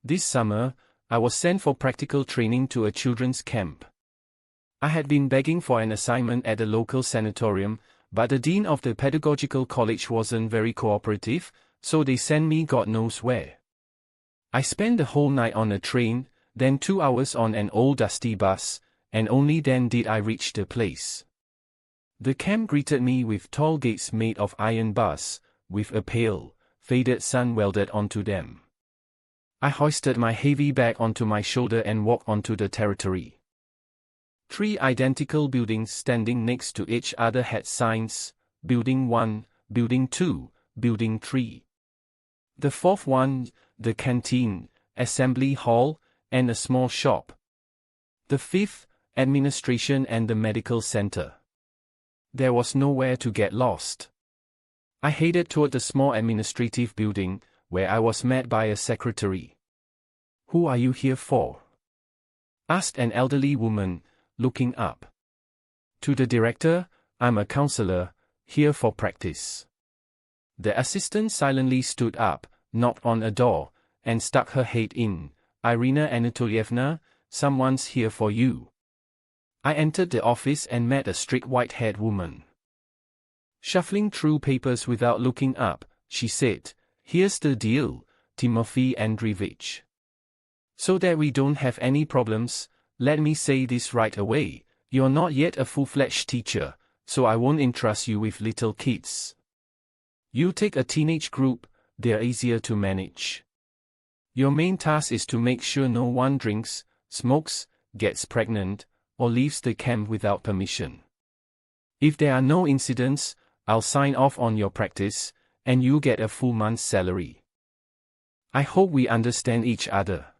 This summer, I was sent for practical training to a children's camp. I had been begging for an assignment at the local sanatorium, but the dean of the pedagogical college wasn't very cooperative, so they sent me God knows where. I spent the whole night on a train, then 2 hours on an old dusty bus, and only then did I reach the place. The camp greeted me with tall gates made of iron bars, with a pale, faded sun welded onto them. I hoisted my heavy bag onto my shoulder and walked onto the territory. 3 identical buildings standing next to each other had signs: Building 1, Building 2, Building 3. The 4th one, the canteen, assembly hall, and a small shop. The 5th, administration and the medical center. There was nowhere to get lost. I headed toward the small administrative building, where I was met by a secretary. "Who are you here for?" asked an elderly woman, looking up. "To the director, I'm a counselor, here for practice." The assistant silently stood up, knocked on a door, and stuck her head in. "Irina Anatolievna, someone's here for you." I entered the office and met a strict white-haired woman. Shuffling through papers without looking up, she said, "Here's the deal, Timothy Andreevich. So that we don't have any problems, let me say this right away, you're not yet a full-fledged teacher, so I won't entrust you with little kids. You take a teenage group, they're easier to manage. Your main task is to make sure no one drinks, smokes, gets pregnant, or leaves the camp without permission. If there are no incidents, I'll sign off on your practice, and you get a full month's salary. I hope we understand each other."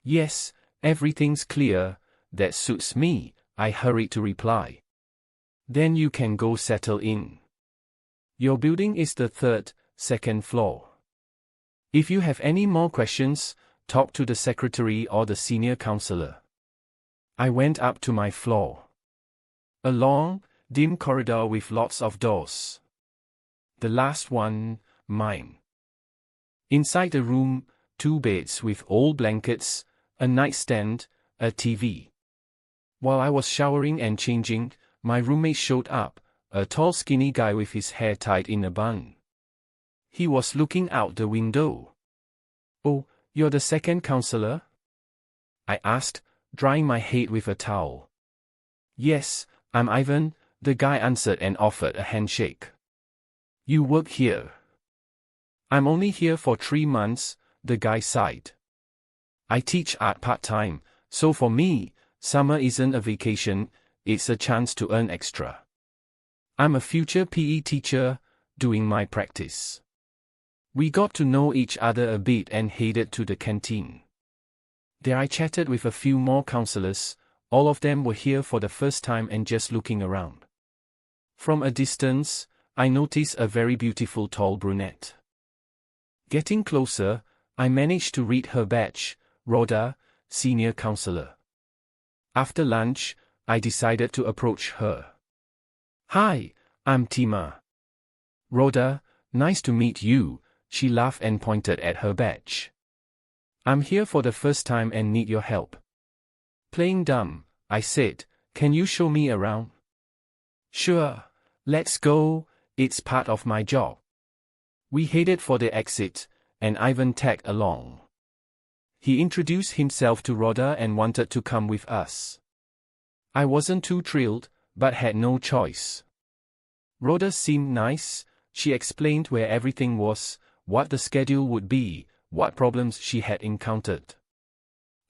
"Yes, everything's clear, that suits me," I hurried to reply. "Then you can go settle in. Your building is the 3rd, 2nd floor. If you have any more questions, talk to the secretary or the senior counselor." I went up to my floor. A long, dim corridor with lots of doors. The last one, mine. Inside the room, 2 beds with old blankets, a nightstand, a TV. While I was showering and changing, my roommate showed up, a tall skinny guy with his hair tied in a bun. He was looking out the window. "Oh, you're the second counselor?" I asked, drying my head with a towel. "Yes, I'm Ivan," the guy answered and offered a handshake. "You work here?" "I'm only here for 3 months, the guy sighed. "I teach art part-time, so for me, summer isn't a vacation, it's a chance to earn extra. I'm a future PE teacher, doing my practice." We got to know each other a bit and headed to the canteen. There I chatted with a few more counselors, all of them were here for the first time and just looking around. From a distance, I noticed a very beautiful tall brunette. Getting closer, I managed to read her badge, Rhoda, senior counselor. After lunch, I decided to approach her. "Hi, I'm Tima." "Rhoda, nice to meet you," she laughed and pointed at her badge. "I'm here for the first time and need your help." Playing dumb, I said, "Can you show me around?" "Sure, let's go, it's part of my job." We headed for the exit, and Ivan tagged along. He introduced himself to Rhoda and wanted to come with us. I wasn't too thrilled, but had no choice. Rhoda seemed nice, she explained where everything was, what the schedule would be, what problems she had encountered.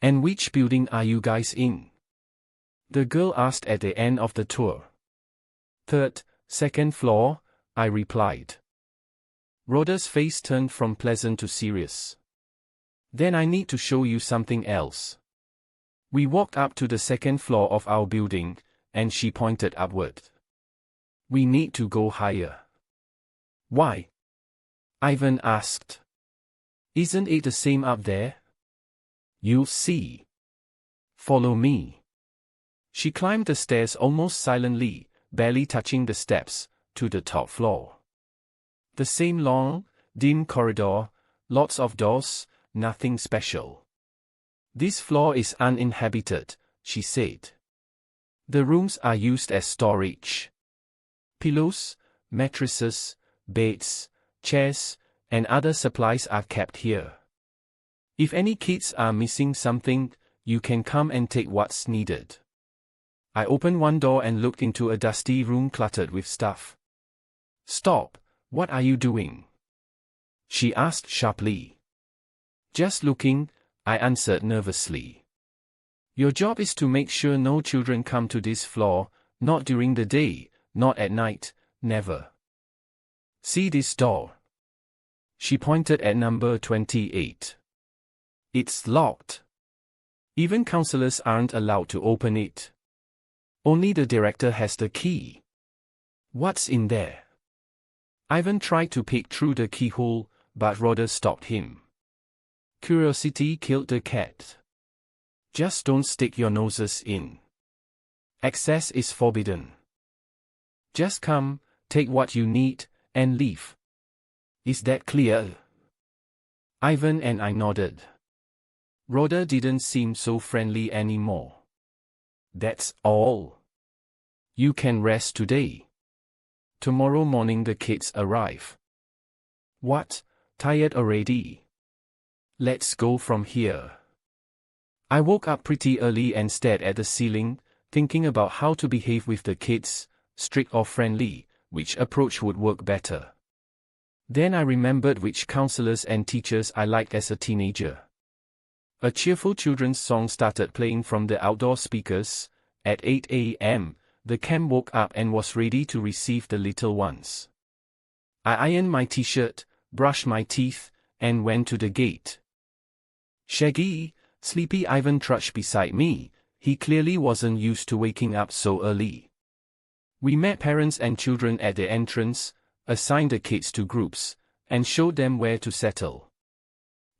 "And which building are you guys in?" the girl asked at the end of the tour. "3rd, 2nd floor," I replied. Rhoda's face turned from pleasant to serious. "Then I need to show you something else." We walked up to the 2nd floor of our building, and she pointed upward. "We need to go higher." "Why?" Ivan asked. "Isn't it the same up there?" "You'll see. Follow me." She climbed the stairs almost silently, barely touching the steps, to the top floor. The same long, dim corridor, lots of doors, nothing special. This floor is uninhabited, she said. The rooms are used as storage. Pillows, mattresses, beds, chairs, and other supplies are kept here. If any kids are missing something, you can come and take what's needed. I opened one door and looked into a dusty room cluttered with stuff. Stop, what are you doing? She asked sharply. Just looking, I answered nervously. Your job is to make sure no children come to this floor, not during the day, not at night, never. See this door? She pointed at number 28. It's locked. Even counselors aren't allowed to open it. Only the director has the key. What's in there? Ivan tried to peek through the keyhole, but Rhoda stopped him. Curiosity killed the cat. Just don't stick your noses in. Access is forbidden. Just come, take what you need, and leave. Is that clear? Ivan and I nodded. Rhoda didn't seem so friendly anymore. That's all. You can rest today. Tomorrow morning the kids arrive. What, tired already? Let's go from here. I woke up pretty early and stared at the ceiling, thinking about how to behave with the kids, strict or friendly, which approach would work better. Then I remembered which counselors and teachers I liked as a teenager. A cheerful children's song started playing from the outdoor speakers. At 8 a.m., the camp woke up and was ready to receive the little ones. I ironed my t-shirt, brushed my teeth, and went to the gate. Shaggy, sleepy Ivan trudged beside me. He clearly wasn't used to waking up so early. We met parents and children at the entrance, assigned the kids to groups, and showed them where to settle.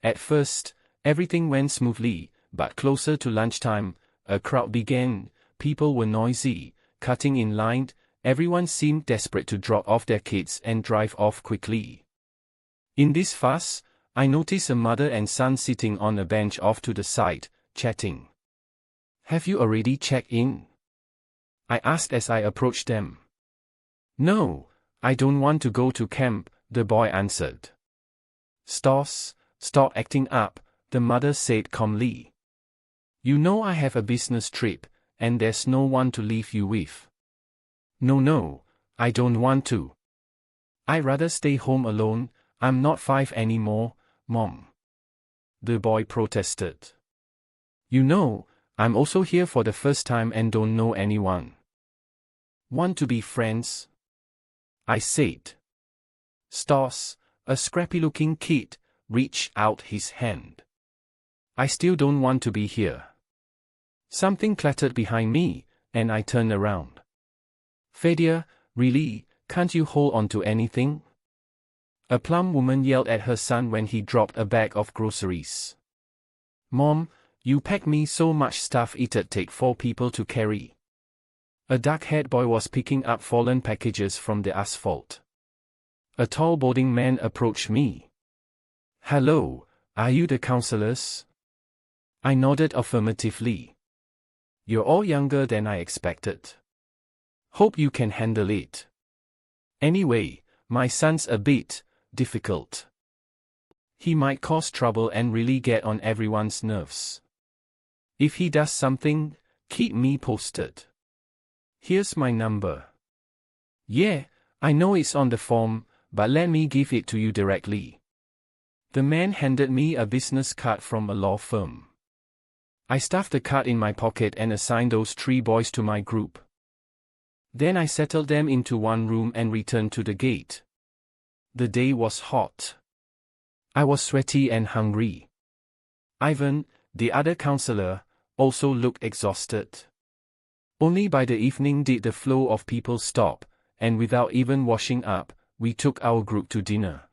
At first, everything went smoothly, but closer to lunchtime, a crowd began. People were noisy, cutting in line. Everyone seemed desperate to drop off their kids and drive off quickly. In this fuss, I noticed a mother and son sitting on a bench off to the side, chatting. Have you already checked in? I asked as I approached them. No, I don't want to go to camp, the boy answered. Stoss, stop acting up, the mother said calmly. You know I have a business trip, and there's no one to leave you with. No, I don't want to. I'd rather stay home alone. I'm not 5 anymore, Mom. The boy protested. You know, I'm also here for the first time and don't know anyone. Want to be friends? I said. Stoss, a scrappy-looking kid, reached out his hand. I still don't want to be here. Something clattered behind me, and I turned around. Fadia, really, can't you hold on to anything? A plump woman yelled at her son when he dropped a bag of groceries. Mom, you packed me so much stuff it'd take 4 people to carry. A dark-haired boy was picking up fallen packages from the asphalt. A tall balding man approached me. Hello, are you the counselors? I nodded affirmatively. You're all younger than I expected. Hope you can handle it. Anyway, my son's a bit difficult. He might cause trouble and really get on everyone's nerves. If he does something, keep me posted. Here's my number. Yeah, I know it's on the form, but let me give it to you directly. The man handed me a business card from a law firm. I stuffed the card in my pocket and assigned those 3 boys to my group. Then I settled them into one room and returned to the gate. The day was hot. I was sweaty and hungry. Ivan, the other counselor, also looked exhausted. Only by the evening did the flow of people stop, and without even washing up, we took our group to dinner.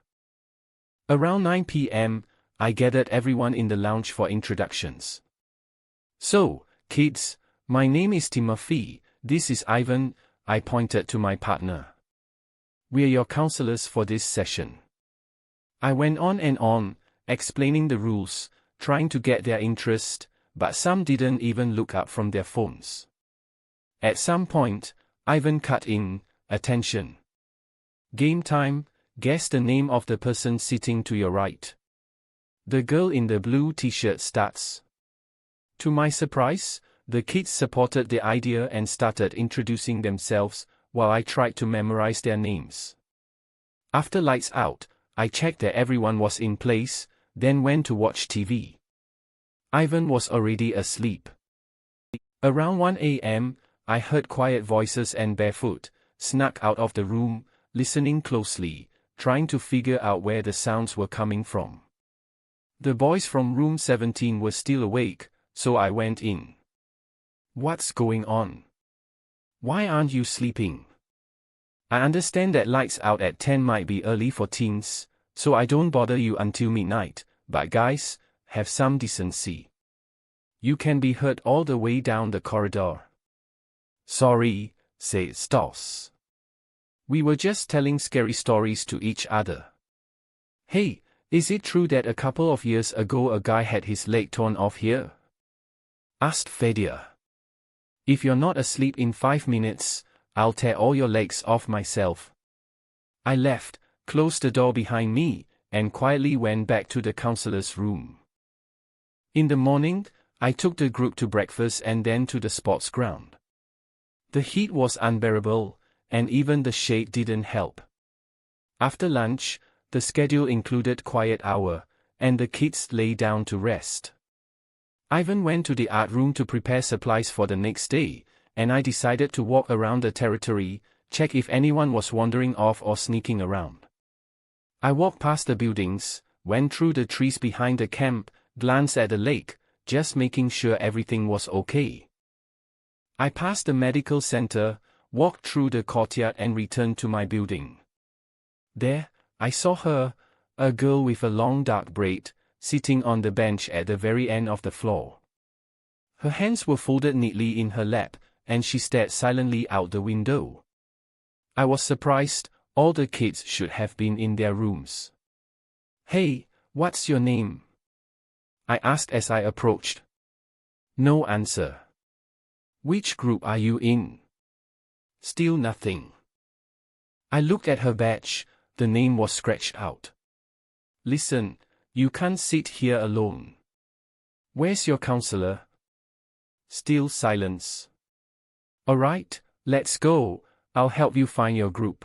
Around 9 p.m., I gathered everyone in the lounge for introductions. So, kids, my name is Timothy, this is Ivan, I pointed to my partner. We're your counselors for this session. I went on, explaining the rules, trying to get their interest, but some didn't even look up from their phones. At some point, Ivan cut in, "Attention. Game time, guess the name of the person sitting to your right." The girl in the blue t-shirt starts. To my surprise, the kids supported the idea and started introducing themselves, while I tried to memorize their names. After lights out, I checked that everyone was in place, then went to watch TV. Ivan was already asleep. Around 1 a.m., I heard quiet voices and barefoot, snuck out of the room, listening closely, trying to figure out where the sounds were coming from. The boys from room 17 were still awake, so I went in. "What's going on? Why aren't you sleeping? I understand that lights out at 10 might be early for teens, so I don't bother you until midnight, but guys, have some decency. You can be heard all the way down the corridor." "Sorry," said Stoss. "We were just telling scary stories to each other." "Hey, is it true that a couple of years ago a guy had his leg torn off here?" asked Fedia. "If you're not asleep in 5 minutes, I'll tear all your legs off myself." I left, closed the door behind me, and quietly went back to the counselor's room. In the morning, I took the group to breakfast and then to the sports ground. The heat was unbearable, and even the shade didn't help. After lunch, the schedule included quiet hour, and the kids lay down to rest. Ivan went to the art room to prepare supplies for the next day, and I decided to walk around the territory, check if anyone was wandering off or sneaking around. I walked past the buildings, went through the trees behind the camp, glanced at the lake, just making sure everything was okay. I passed the medical center, walked through the courtyard and returned to my building. There, I saw her, a girl with a long dark braid, sitting on the bench at the very end of the floor. Her hands were folded neatly in her lap, and she stared silently out the window. I was surprised, all the kids should have been in their rooms. "Hey, what's your name?" I asked as I approached. No answer. "Which group are you in?" Still nothing. I looked at her badge, the name was scratched out. "Listen, you can't sit here alone. Where's your counselor?" Still silence. "Alright, let's go, I'll help you find your group."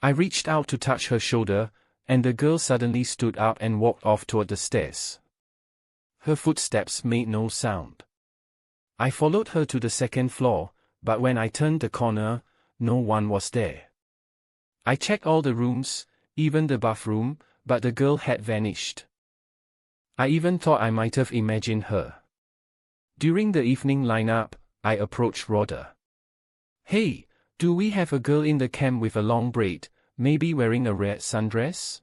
I reached out to touch her shoulder, and the girl suddenly stood up and walked off toward the stairs. Her footsteps made no sound. I followed her to the second floor, but when I turned the corner, no one was there. I checked all the rooms, even the bathroom, but the girl had vanished. I even thought I might have imagined her. During the evening lineup, I approached Rhoda. "Hey, do we have a girl in the camp with a long braid, maybe wearing a red sundress?"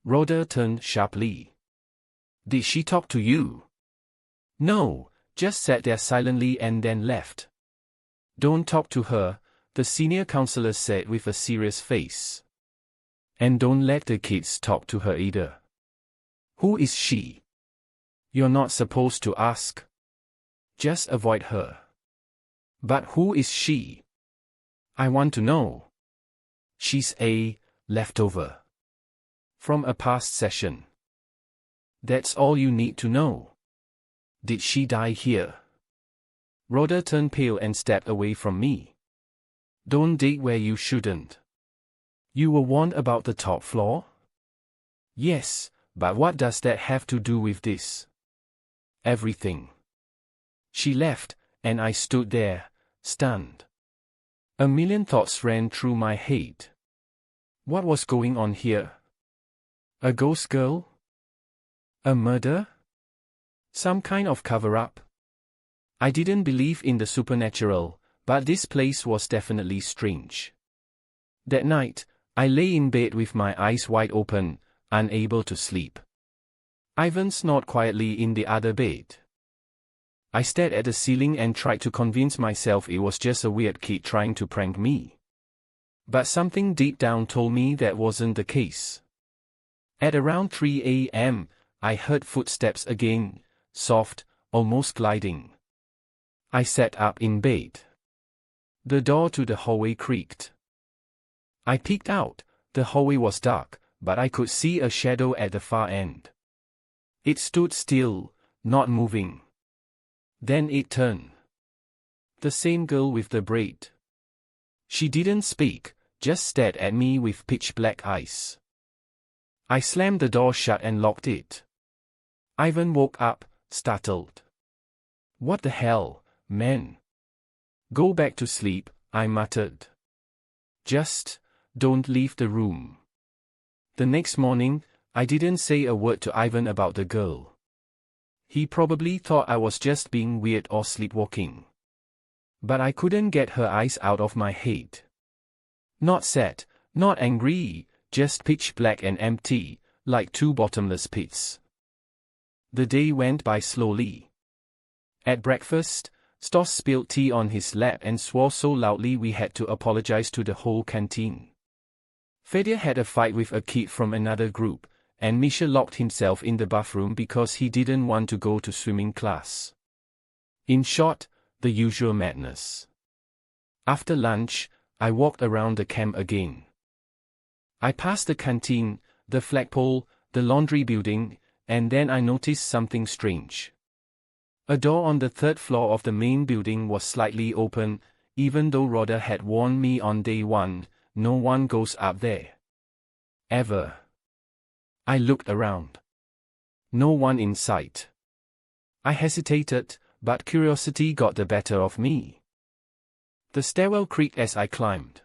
Rhoda turned sharply. "Did she talk to you?" "No, just sat there silently and then left." "Don't talk to her," the senior counselor said with a serious face. "And don't let the kids talk to her either." "Who is she?" "You're not supposed to ask. Just avoid her." "But who is she? I want to know." "She's a leftover from a past session. That's all you need to know." "Did she die here?" Rhoda turned pale and stepped away from me. "Don't dig where you shouldn't." "You were warned about the top floor?" "Yes, but what does that have to do with this?" "Everything." She left, and I stood there, stunned. A million thoughts ran through my head. What was going on here? A ghost girl? A murder? Some kind of cover-up? I didn't believe in the supernatural, but this place was definitely strange. That night, I lay in bed with my eyes wide open, unable to sleep. Ivan snored quietly in the other bed. I stared at the ceiling and tried to convince myself it was just a weird kid trying to prank me. But something deep down told me that wasn't the case. At around 3 a.m., I heard footsteps again, soft, almost gliding. I sat up in bed. The door to the hallway creaked. I peeked out. The hallway was dark, but I could see a shadow at the far end. It stood still, not moving. Then it turned. The same girl with the braid. She didn't speak, just stared at me with pitch-black eyes. I slammed the door shut and locked it. Ivan woke up, startled. "What the hell, man?" "Go back to sleep," I muttered. "Just don't leave the room." The next morning, I didn't say a word to Ivan about the girl. He probably thought I was just being weird or sleepwalking. But I couldn't get her eyes out of my head. Not sad, not angry, just pitch black and empty, like two bottomless pits. The day went by slowly. At breakfast, Stoss spilled tea on his lap and swore so loudly we had to apologize to the whole canteen. Fedya had a fight with a kid from another group, and Misha locked himself in the bathroom because he didn't want to go to swimming class. In short, the usual madness. After lunch, I walked around the camp again. I passed the canteen, the flagpole, the laundry building, and then I noticed something strange. A door on the third floor of the main building was slightly open, even though Rhoda had warned me on day one, no one goes up there. Ever. I looked around. No one in sight. I hesitated, but curiosity got the better of me. The stairwell creaked as I climbed.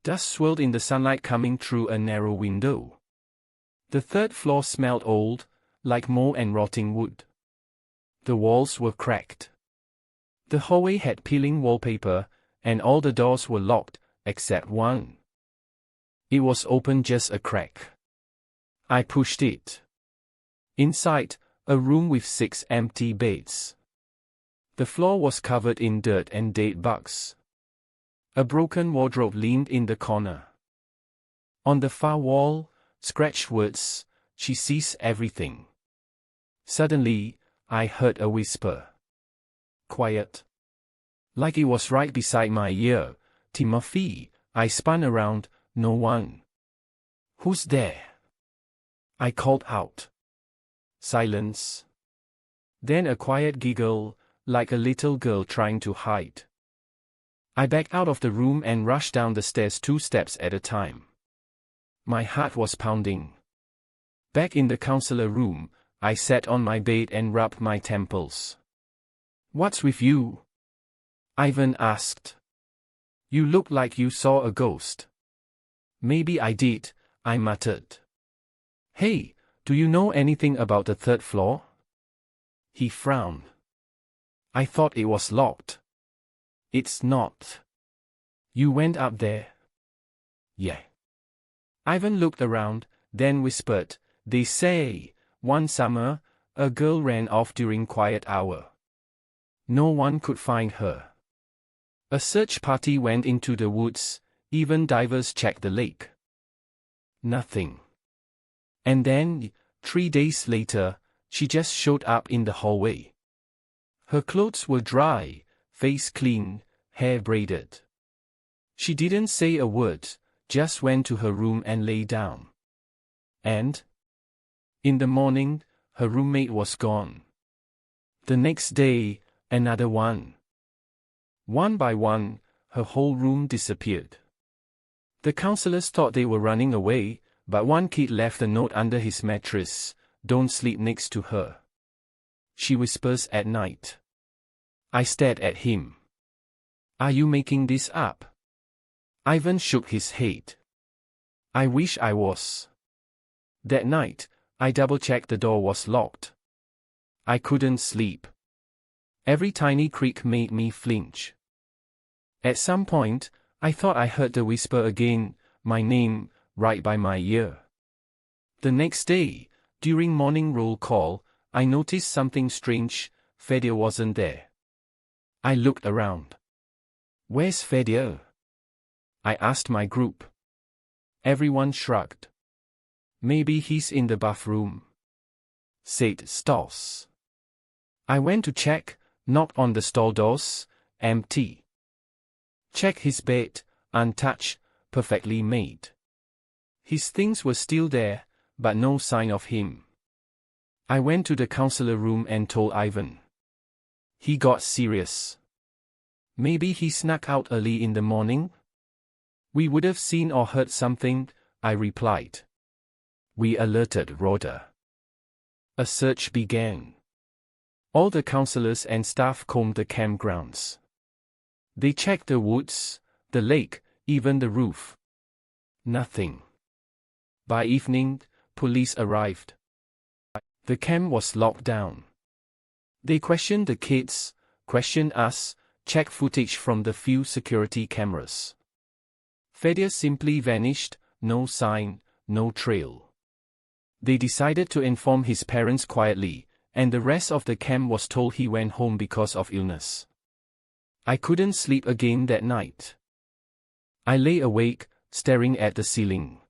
Dust swirled in the sunlight coming through a narrow window. The third floor smelled old, like mold and rotting wood. The walls were cracked. The hallway had peeling wallpaper, and all the doors were locked, except one. It was open just a crack. I pushed it. Inside, a room with 6 empty beds. The floor was covered in dirt and dead bugs. A broken wardrobe leaned in the corner. On the far wall, scratched words, "She sees everything." Suddenly, I heard a whisper. "Quiet." Like it was right beside my ear. "Timothy," I spun around, no one. "Who's there?" I called out. Silence. Then a quiet giggle, like a little girl trying to hide. I backed out of the room and rushed down the stairs 2 steps at a time. My heart was pounding. Back in the counselor room, I sat on my bed and rubbed my temples. "What's with you?" Ivan asked. "You look like you saw a ghost." "Maybe I did," I muttered. "Hey, do you know anything about the third floor?" He frowned. "I thought it was locked." "It's not." "You went up there?" "Yeah." Ivan looked around, then whispered, "They say, one summer, a girl ran off during quiet hour. No one could find her. A search party went into the woods, even divers checked the lake. Nothing. And then, 3 days later, she just showed up in the hallway. Her clothes were dry, face clean, hair braided. She didn't say a word, just went to her room and lay down. And in the morning, her roommate was gone. The next day, another one. One by one, her whole room disappeared. The counselors thought they were running away, but one kid left a note under his mattress, "Don't sleep next to her. She whispers at night." I stared at him. "Are you making this up?" Ivan shook his head. "I wish I was." That night, I double-checked the door was locked. I couldn't sleep. Every tiny creak made me flinch. At some point, I thought I heard the whisper again, my name, right by my ear. The next day, during morning roll call, I noticed something strange. Fedya wasn't there. I looked around. "Where's Fedya?" I asked my group. Everyone shrugged. Maybe he's in the bathroom, said Stoss. I went to check, knocked on the stall doors, empty. Check his bed, untouched, perfectly made. His things were still there, but no sign of him. I went to the counselor room and told Ivan. He got serious. Maybe he snuck out early in the morning? We would have seen or heard something, I replied. We alerted Rhoda. A search began. All the counselors and staff combed the campgrounds. They checked the woods, the lake, even the roof. Nothing. By evening, police arrived. The camp was locked down. They questioned the kids, questioned us, checked footage from the few security cameras. Fedia simply vanished, no sign, no trail. They decided to inform his parents quietly, and the rest of the camp was told he went home because of illness. I couldn't sleep again that night. I lay awake, staring at the ceiling.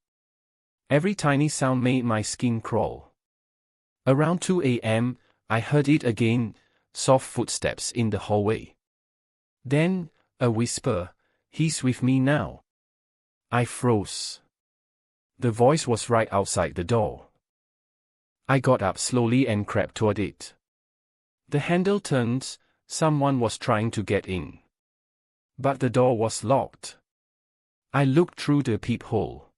Every tiny sound made my skin crawl. Around 2 a.m., I heard it again, soft footsteps in the hallway. Then, a whisper, "He's with me now." I froze. The voice was right outside the door. I got up slowly and crept toward it. The handle turned, someone was trying to get in. But the door was locked. I looked through the peephole.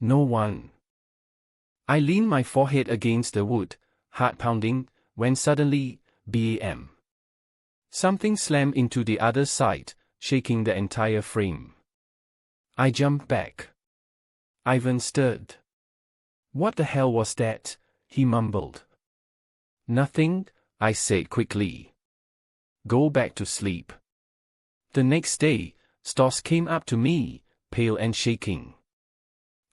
No one. I leaned my forehead against the wood, heart pounding, when suddenly, bam. Something slammed into the other side, shaking the entire frame. I jumped back. Ivan stirred. "What the hell was that?" he mumbled. "Nothing," I said quickly. "Go back to sleep." The next day, Stoss came up to me, pale and shaking.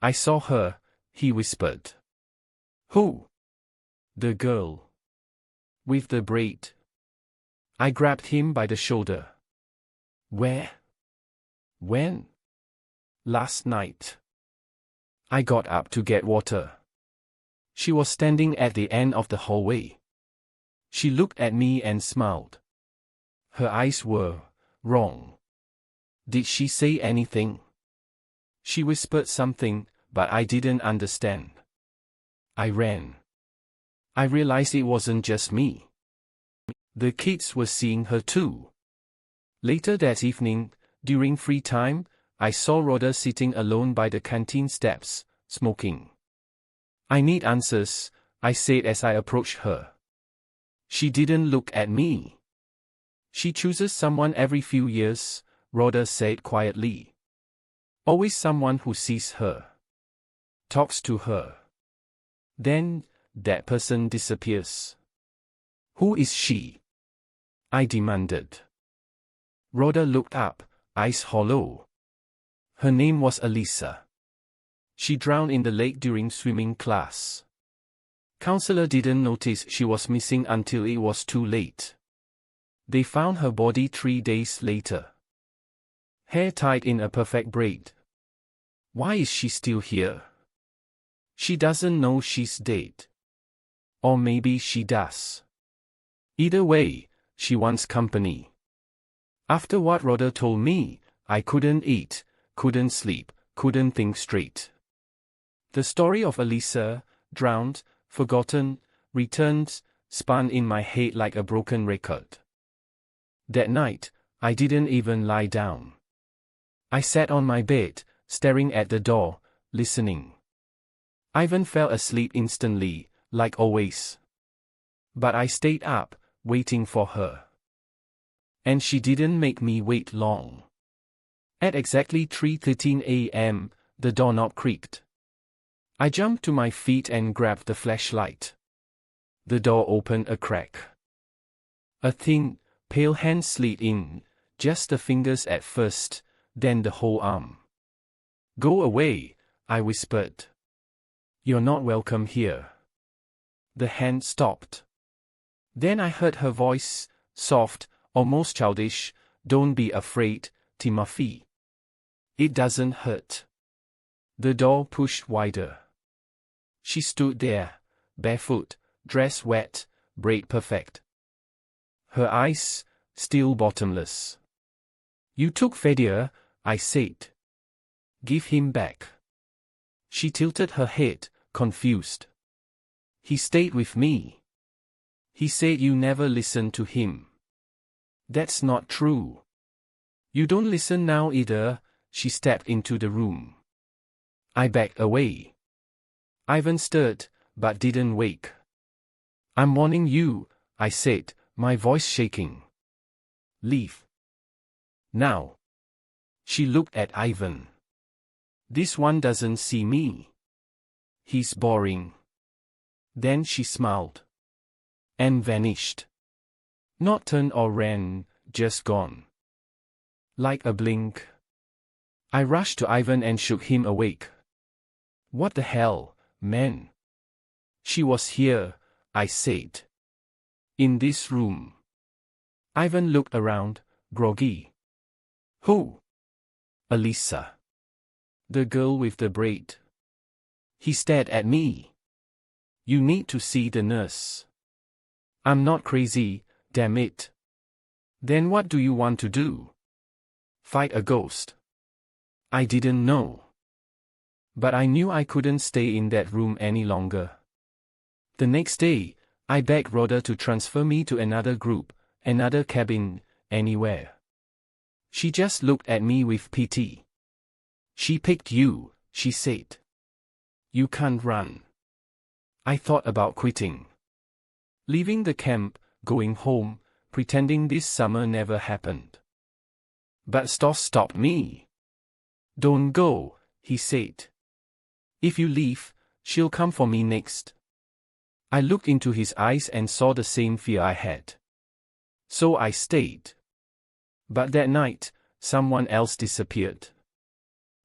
"I saw her," he whispered. "Who?" "The girl. With the braid." I grabbed him by the shoulder. "Where? When?" "Last night." I got up to get water. She was standing at the end of the hallway. She looked at me and smiled. Her eyes were wrong. Did she say anything? She whispered something, but I didn't understand. I ran. I realized it wasn't just me. The kids were seeing her too. Later that evening, during free time, I saw Rhoda sitting alone by the canteen steps, smoking. "I need answers," I said as I approached her. She didn't look at me. "She chooses someone every few years," Rhoda said quietly. "Always someone who sees her. Talks to her. Then, that person disappears." "Who is she?" I demanded. Rhoda looked up, eyes hollow. Her name was Elisa. She drowned in the lake during swimming class. Counselor didn't notice she was missing until it was too late. They found her body 3 days later. Hair tied in a perfect braid. Why is she still here? She doesn't know she's dead. Or maybe she does. Either way, she wants company. After what Rhoda told me, I couldn't eat, couldn't sleep, couldn't think straight. The story of Elisa, drowned, forgotten, returned, spun in my head like a broken record. That night, I didn't even lie down. I sat on my bed, staring at the door, listening. Ivan fell asleep instantly, like always. But I stayed up, waiting for her. And she didn't make me wait long. At exactly 3:13 a.m., the doorknob creaked. I jumped to my feet and grabbed the flashlight. The door opened a crack. A thin, pale hand slid in, just the fingers at first, then the whole arm. "Go away," I whispered. "You're not welcome here." The hand stopped. Then I heard her voice, soft, almost childish, "Don't be afraid, Timothy. It doesn't hurt." The door pushed wider. She stood there, barefoot, dress wet, braid perfect. Her eyes, still bottomless. You took Fedia, I said. Give him back. She tilted her head, confused. He stayed with me. He said you never listened to him. That's not true. You don't listen now either. She stepped into the room. I backed away. Ivan stirred, but didn't wake. I'm warning you, I said, my voice shaking. Leave. Now. She looked at Ivan. This one doesn't see me. He's boring. Then she smiled. And vanished. Not turned or ran, just gone. Like a blink. I rushed to Ivan and shook him awake. What the hell, man? She was here, I said. In this room. Ivan looked around, groggy. Who? Elisa. The girl with the braid. He stared at me. You need to see the nurse. I'm not crazy, damn it. Then what do you want to do? Fight a ghost. I didn't know. But I knew I couldn't stay in that room any longer. The next day, I begged Rhoda to transfer me to another group, another cabin, anywhere. She just looked at me with pity. She picked you, she said. You can't run. I thought about quitting. Leaving the camp, going home, pretending this summer never happened. But Stoss stopped me. Don't go, he said. If you leave, she'll come for me next. I looked into his eyes and saw the same fear I had. So I stayed. But that night, someone else disappeared.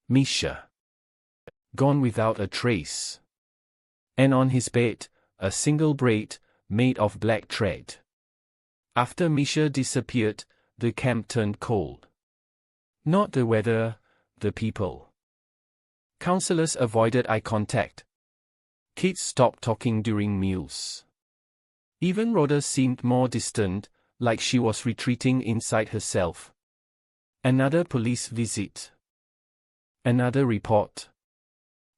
Misha. Gone without a trace. And on his bed, a single braid, made of black thread. After Misha disappeared, the camp turned cold. Not the weather, the people. Counselors avoided eye contact. Kids stopped talking during meals. Even Rhoda seemed more distant, like she was retreating inside herself. Another police visit. Another report.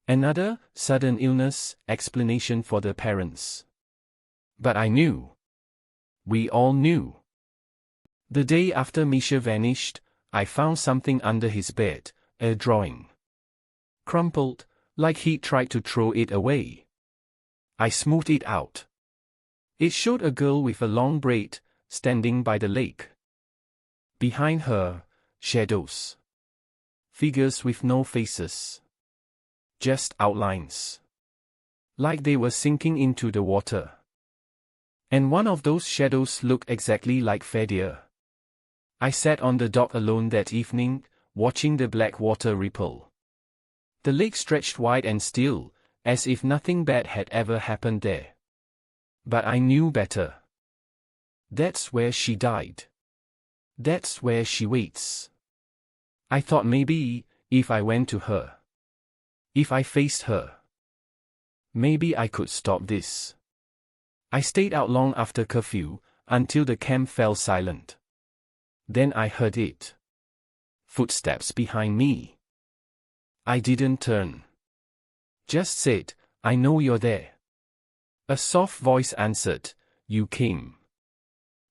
Another sudden illness explanation for the parents. But I knew. We all knew. The day after Misha vanished, I found something under his bed, a drawing. Crumpled, like he'd tried to throw it away. I smoothed it out. It showed a girl with a long braid, standing by the lake. Behind her, shadows. Figures with no faces. Just outlines. Like they were sinking into the water. And one of those shadows looked exactly like Fedia. I sat on the dock alone that evening, watching the black water ripple. The lake stretched wide and still, as if nothing bad had ever happened there. But I knew better. That's where she died. That's where she waits. I thought maybe, if I went to her. If I faced her. Maybe I could stop this. I stayed out long after curfew, until the camp fell silent. Then I heard it. Footsteps behind me. I didn't turn. Just said, I know you're there. A soft voice answered, you came.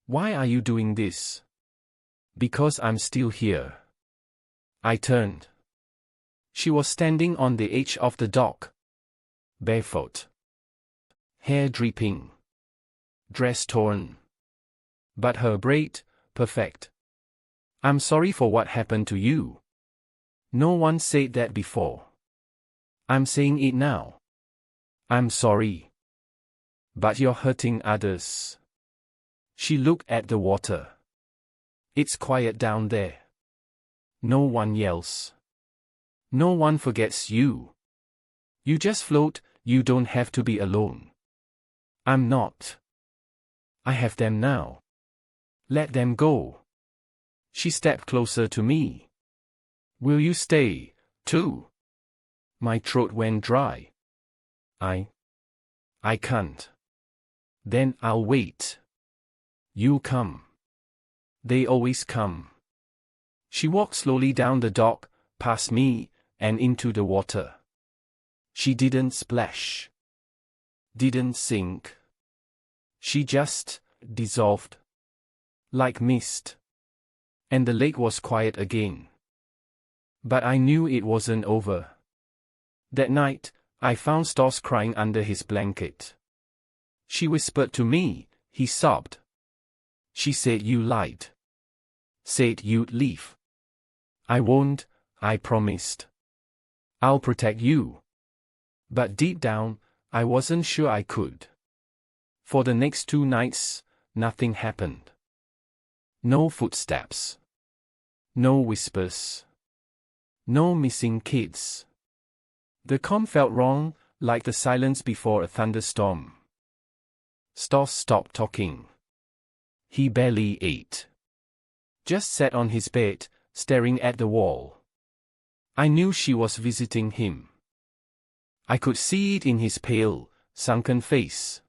Why are you doing this? Because I'm still here. I turned. She was standing on the edge of the dock. Barefoot. Hair dripping. Dress torn. But her braid, perfect. I'm sorry for what happened to you. No one said that before. I'm saying it now. I'm sorry. But you're hurting others. She looked at the water. It's quiet down there. No one yells. No one forgets you. You just float, you don't have to be alone. I'm not. I have them now. Let them go. She stepped closer to me. Will you stay, too? My throat went dry. I I can't. Then I'll wait. You come. They always come. She walked slowly down the dock, past me, and into the water. She didn't splash. Didn't sink. She just dissolved. Like mist. And the lake was quiet again. But I knew it wasn't over. That night, I found Stoss crying under his blanket. She whispered to me, he sobbed. She said you lied. Said you'd leave. I won't, I promised. I'll protect you. But deep down, I wasn't sure I could. For the next 2 nights, nothing happened. No footsteps. No whispers. No missing kids. The calm felt wrong, like the silence before a thunderstorm. Stoss stopped talking. He barely ate. Just sat on his bed, staring at the wall. I knew she was visiting him. I could see it in his pale, sunken face.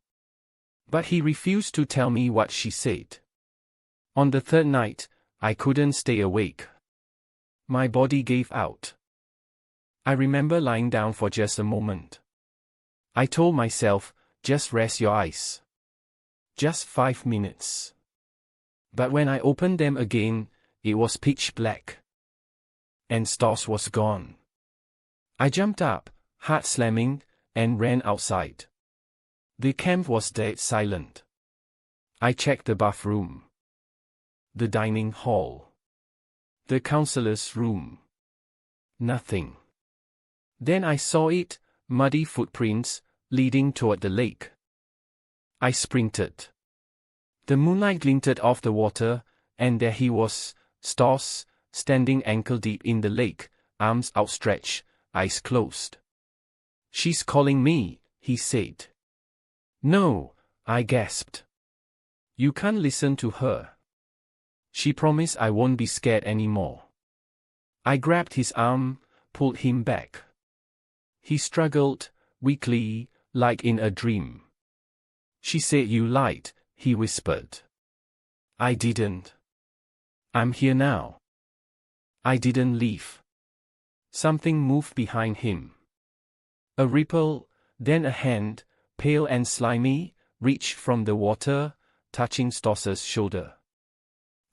But he refused to tell me what she said. On the 3rd night, I couldn't stay awake. My body gave out. I remember lying down for just a moment. I told myself, just rest your eyes. Just 5 minutes. But when I opened them again, it was pitch black. And Stoss was gone. I jumped up, heart slamming, and ran outside. The camp was dead silent. I checked the bathroom. The dining hall. The counselor's room. Nothing. Then I saw it, muddy footprints, leading toward the lake. I sprinted. The moonlight glinted off the water, and there he was, Stoss, standing ankle-deep in the lake, arms outstretched, eyes closed. She's calling me, he said. No, I gasped. You can't listen to her. She promised I won't be scared anymore. I grabbed his arm, pulled him back. He struggled, weakly, like in a dream. She said you lied, he whispered. I didn't. I'm here now. I didn't leave. Something moved behind him. A ripple, then a hand, pale and slimy, reached from the water, touching Stoss's shoulder.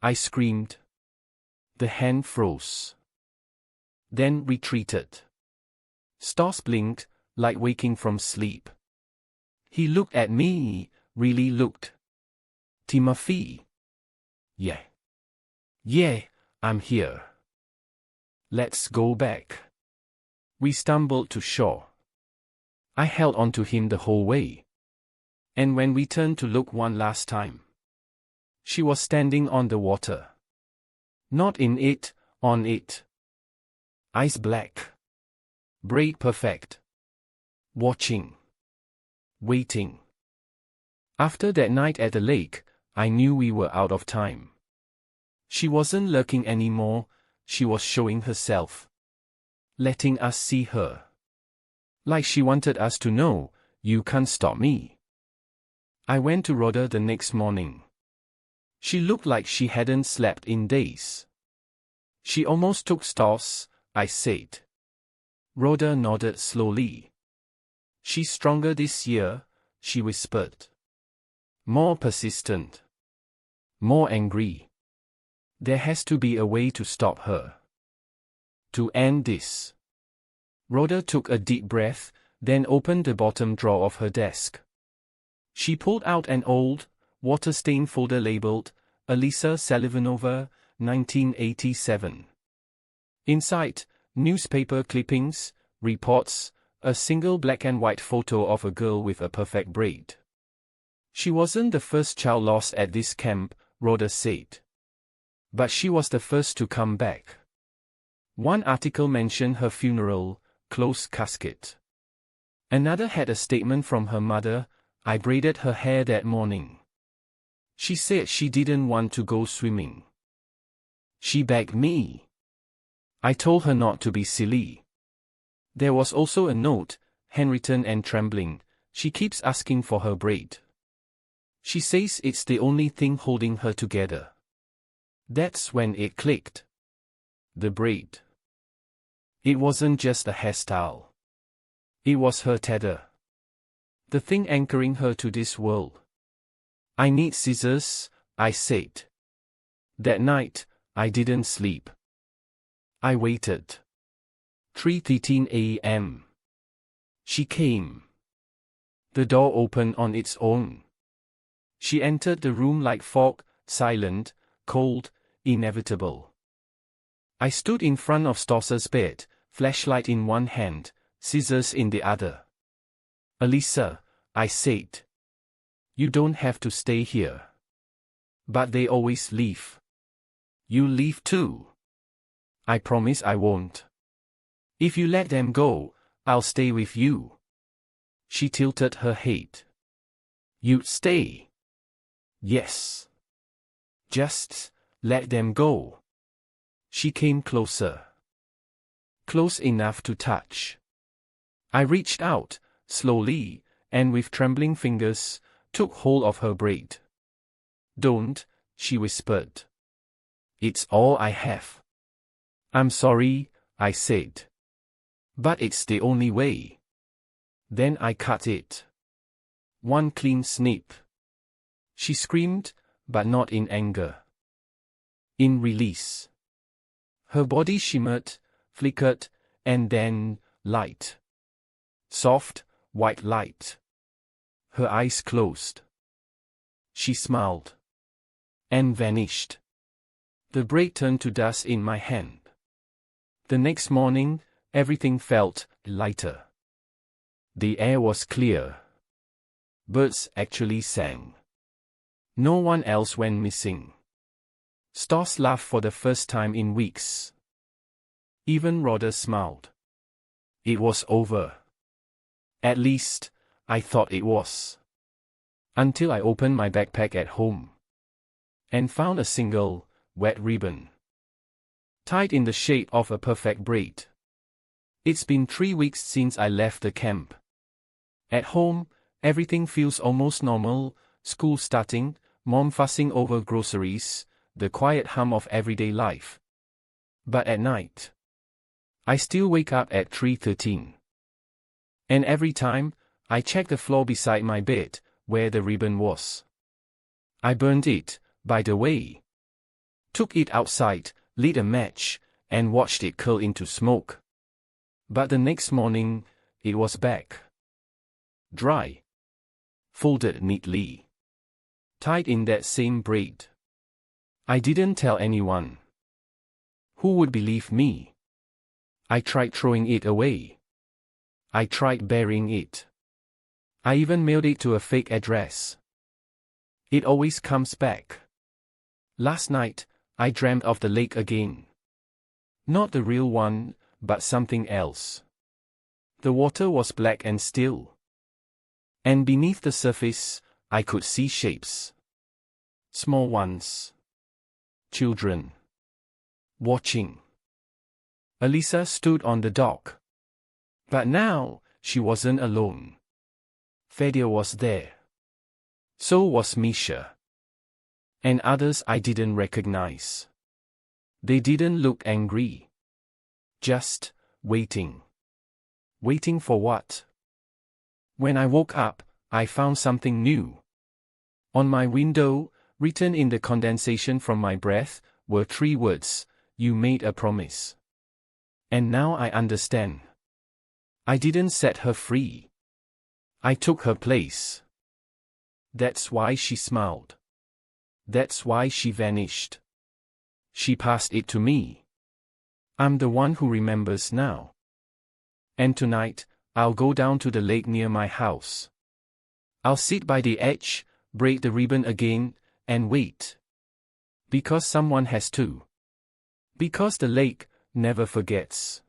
I screamed. The hand froze. Then retreated. Stoss blinked, like waking from sleep. He looked at me, really looked. Timothy. Yeah. Yeah, I'm here. Let's go back. We stumbled to shore. I held onto him the whole way. And when we turned to look one last time, she was standing on the water. Not in it, on it. Eyes black. Braid perfect. Watching. Waiting. After that night at the lake, I knew we were out of time. She wasn't lurking anymore, she was showing herself. Letting us see her. Like she wanted us to know, you can't stop me. I went to Rhoda the next morning. She looked like she hadn't slept in days. She almost took Stoss, I said. Rhoda nodded slowly. She's stronger this year, she whispered. More persistent. More angry. There has to be a way to stop her. To end this. Rhoda took a deep breath, then opened the bottom drawer of her desk. She pulled out an old, water-stained folder labeled, Elisa Selivanova, 1987. Inside, newspaper clippings, reports, a single black and white photo of a girl with a perfect braid. She wasn't the first child lost at this camp, Rhoda said. But she was the first to come back. One article mentioned her funeral, closed casket. Another had a statement from her mother, I braided her hair that morning. She said she didn't want to go swimming. She begged me. I told her not to be silly. There was also a note, handwritten and trembling, She keeps asking for her braid. She says it's the only thing holding her together. That's when it clicked. The braid. It wasn't just a hairstyle. It was her tether. The thing anchoring her to this world. I need scissors, I said. That night, I didn't sleep. I waited. 3:13 a.m. She came. The door opened on its own. She entered the room like fog, silent, cold, inevitable. I stood in front of Stoss's bed, flashlight in one hand, scissors in the other. "Elisa," I said. "You don't have to stay here." "But they always leave." "You leave too." "I promise I won't. If you let them go, I'll stay with you." She tilted her head. "You'd stay?" "Yes." "Just let them go." She came closer. Close enough to touch. I reached out, slowly, and with trembling fingers, took hold of her braid. "Don't," she whispered. "It's all I have." "I'm sorry," I said. "But it's the only way." Then I cut it. One clean snip. She screamed, but not in anger. In release. Her body shimmered, flickered, and then, light. Soft, white light. Her eyes closed. She smiled. And vanished. The braid turned to dust in my hand. The next morning, everything felt lighter. The air was clear. Birds actually sang. No one else went missing. Stoss laughed for the first time in weeks. Even Rhoda smiled. It was over. At least, I thought it was. Until I opened my backpack at home. And found a single, wet ribbon. Tied in the shape of a perfect braid. It's been 3 weeks since I left the camp. At home, everything feels almost normal, school starting, mom fussing over groceries, the quiet hum of everyday life. But at night, I still wake up at 3:13. And every time, I check the floor beside my bed, where the ribbon was. I burned it, by the way. Took it outside, lit a match, and watched it curl into smoke. But the next morning, it was back. Dry. Folded neatly. Tied in that same braid. I didn't tell anyone. Who would believe me? I tried throwing it away. I tried burying it. I even mailed it to a fake address. It always comes back. Last night, I dreamt of the lake again. Not the real one, but something else. The water was black and still. And beneath the surface, I could see shapes. Small ones. Children. Watching. Elisa stood on the dock. But now, she wasn't alone. Fedia was there. So was Misha. And others I didn't recognize. They didn't look angry. Just waiting. Waiting for what? When I woke up, I found something new. On my window, written in the condensation from my breath, were 3 words: "You made a promise." And now I understand. I didn't set her free. I took her place. That's why she smiled. That's why she vanished. She passed it to me. I'm the one who remembers now. And tonight, I'll go down to the lake near my house. I'll sit by the edge, braid the ribbon again, and wait. Because someone has to. Because the lake never forgets.